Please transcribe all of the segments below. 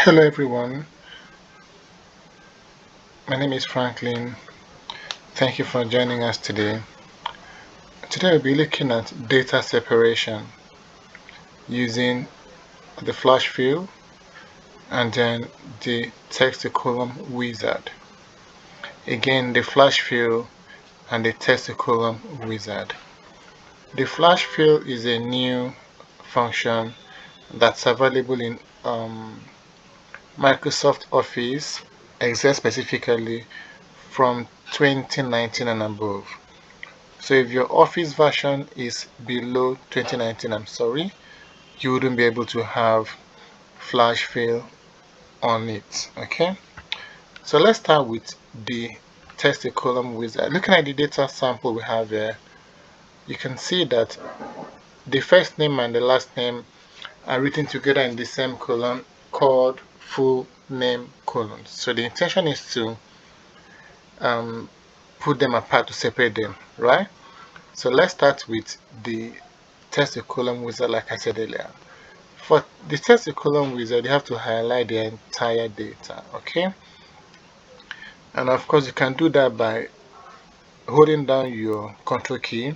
Hello everyone, my name is Franklin. Thank you for joining us today. Today we'll be looking at data separation using the flash fill and then the text to column wizard. Again, the flash fill and the text to column wizard. The flash fill is a new function that's available in Microsoft Office, Excel specifically, from 2019 and above. So if your Office version is below 2019, I'm sorry, you wouldn't be able to have flash fill on it. Okay, so let's start with the text a column wizard. Looking at the data sample we have here, you can see that the first name and the last name are written together in the same column called full name columns. So the intention is to put them apart to separate them, right? So let's start with the text a column wizard, like I said earlier. For the text a column wizard, you have to highlight the entire data, okay? And of course, you can do that by holding down your control key,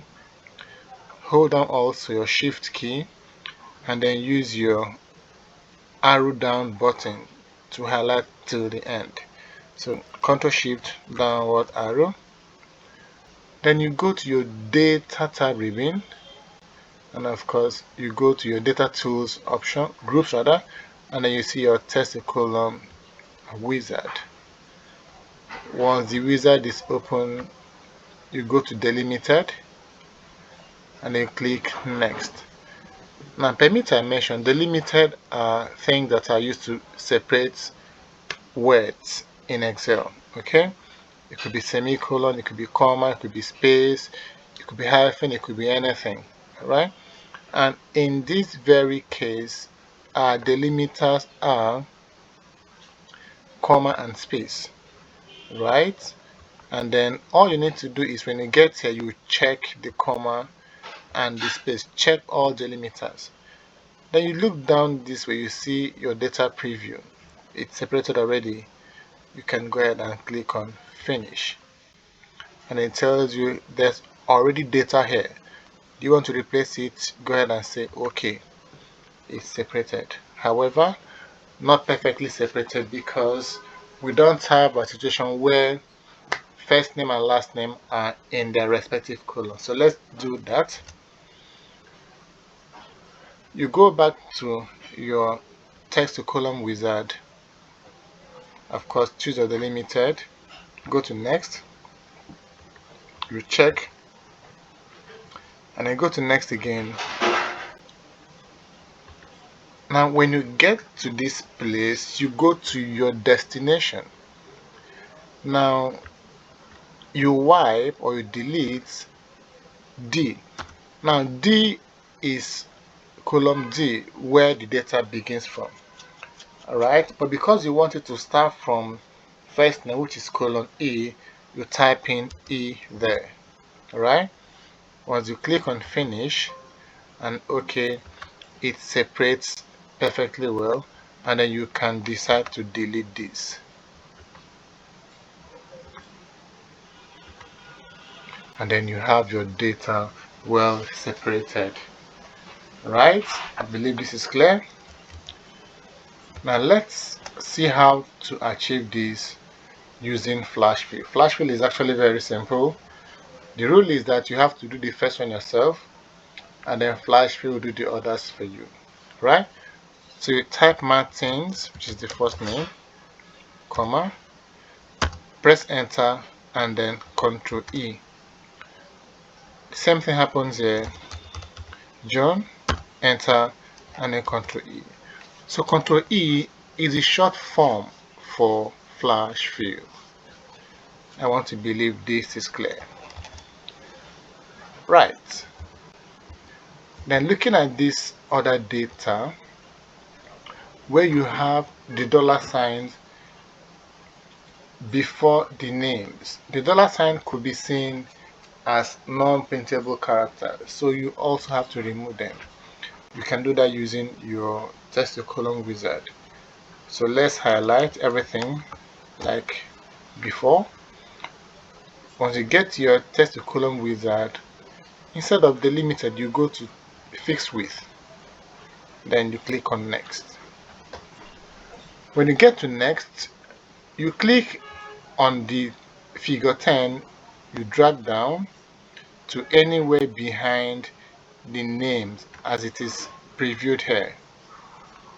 hold down also your shift key, and then use your arrow down button to highlight till the end. So control shift downward arrow. Then you go to your data tab ribbon, and of course you go to your data tools option, groups rather, and then you see your text a column wizard. Once the wizard is open, you go to delimited and then click next. Now permit I mention, delimited are things that are used to separate words in Excel. Okay, it could be semicolon, it could be comma, it could be space, it could be hyphen, it could be anything. Right? And in this very case, our delimiters are comma and space, right? And then all you need to do is when you get here, you check the comma and the space, check all delimiters. Then you look down this way, you see your data preview. It's separated already. You can go ahead and click on finish. And it tells you there's already data here. Do you want to replace it? Go ahead and say okay. It's separated. However, not perfectly separated because we don't have a situation where first name and last name are in their respective column. So let's do that. You go back to your text to column wizard. Of course, choose your delimited, go to next, you check, and then go to next again. Now when you get to this place, you go to your destination. Now you wipe or you delete D. Now D is column D, where the data begins from. Alright, but because you want it to start from first name, which is column E, you type in E there. Alright, once you click on finish and OK, it separates perfectly well, and then you can decide to delete this. And then you have your data well separated. Right, I believe this is clear. Now let's see how to achieve this using flash fill. Flash fill is actually very simple. The rule is that you have to do the first one yourself, and then flash fill will do the others for you, right? So you type Martins, which is the first name, comma, press enter, and then Control E. Same thing happens here. John, enter, and then Control E. So Control E is the short form for flash fill. I want to believe this is clear. Right. Then looking at this other data, where you have the dollar signs before the names. The dollar sign could be seen as non-printable characters, so you also have to remove them. You can do that using your text to column wizard. So let's highlight everything like before. Once you get your text to column wizard, instead of delimited, you go to fixed width. Then you click on next. When you get to next, you click on the figure 10, you drag down to anywhere behind the names as it is previewed here,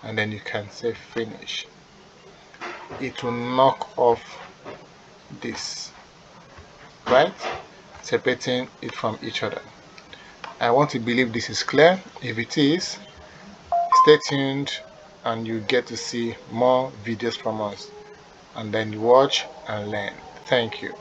and then you can say finish. It will knock off this, right, separating it from each other. I want to believe this is clear. If it is, stay tuned and you get to see more videos from us, and then you watch and learn. Thank you.